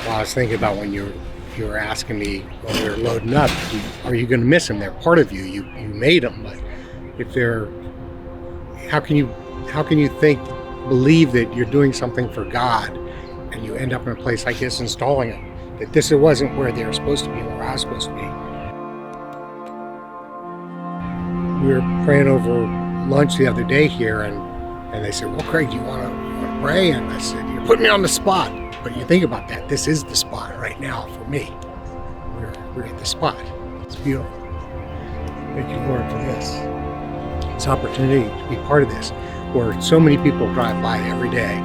Well, I was thinking about when you were asking me when we were loading up, are you going to miss them? They're part of you. You made them, but if they're, how can you believe that you're doing something for God, and you end up in a place like this installing them? That this wasn't where they were supposed to be, where I was supposed to be. We were praying over lunch the other day here, and they said, "Well, Craig, do you want to pray?" And I said, "You put me on the spot." But you think about that. This is the spot right now for me. We're at the spot. It's beautiful. Thank you, Lord, for this opportunity to be part of this, where so many people drive by every day,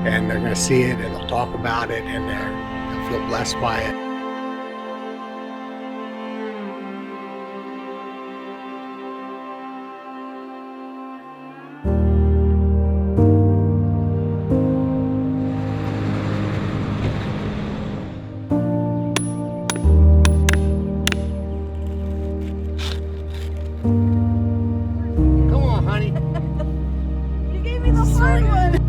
and they're going to see it, and they'll talk about it, and they'll feel blessed by it. Come on, honey. You gave me the hard one.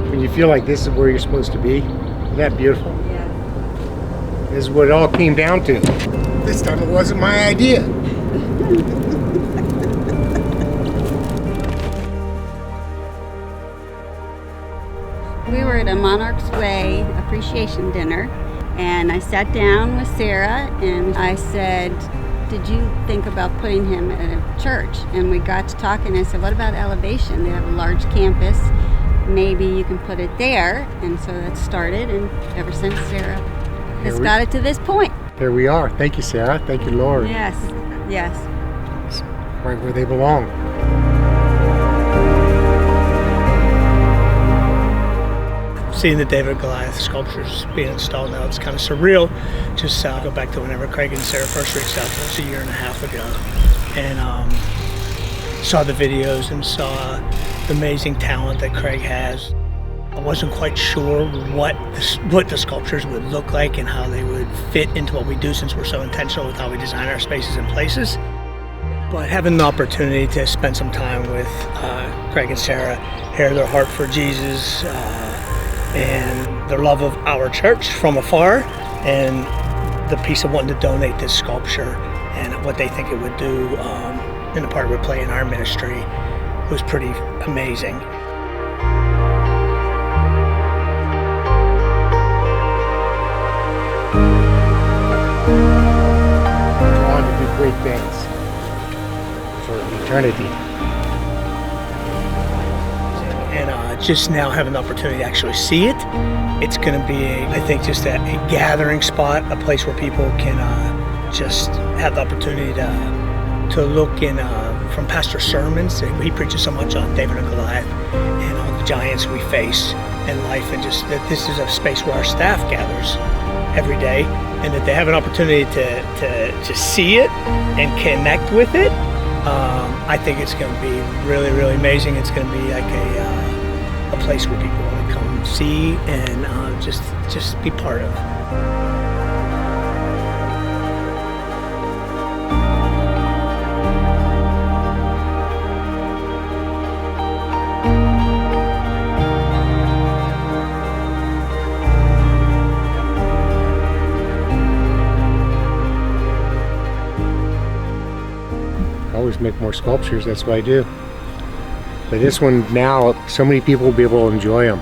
When you feel like this is where you're supposed to be, isn't that beautiful? Yeah. This is what it all came down to. This time it wasn't my idea. We were at a Monarch's Way appreciation dinner, and I sat down with Sarah and I said, "Did you think about putting him at a church?" And we got to talking. I said, "What about elevation? They have a large campus. Maybe you can put it there." And so that started, and ever since, Sarah has got it to this point. Here we are. Thank you, Sarah. Thank you, Lord. Yes, yes. It's right where they belong. Seeing the David and Goliath sculptures being installed now, it's kind of surreal. Just go back to whenever Craig and Sarah first reached out to us a year and a half ago, and saw the videos and saw the amazing talent that Craig has. I wasn't quite sure what the sculptures would look like and how they would fit into what we do, since we're so intentional with how we design our spaces and places. But having the opportunity to spend some time with Craig and Sarah, hear their heart for Jesus, and their love of our church from afar, and the piece of wanting to donate this sculpture and what they think it would do in the part it would play in our ministry was pretty amazing. Drawn to do great things for eternity. And just now having the opportunity to actually see it, it's going to be, I think, just a gathering spot, a place where people can just have the opportunity to look in from pastor's sermons. He preaches so much on David and Goliath and all the giants we face in life, and just that this is a space where our staff gathers every day, and that they have an opportunity to see it and connect with it. I think it's going to be really, really amazing. It's going to be like a place where people want to come see and just be part of. I always make more sculptures, that's what I do. But this one now, so many people will be able to enjoy them.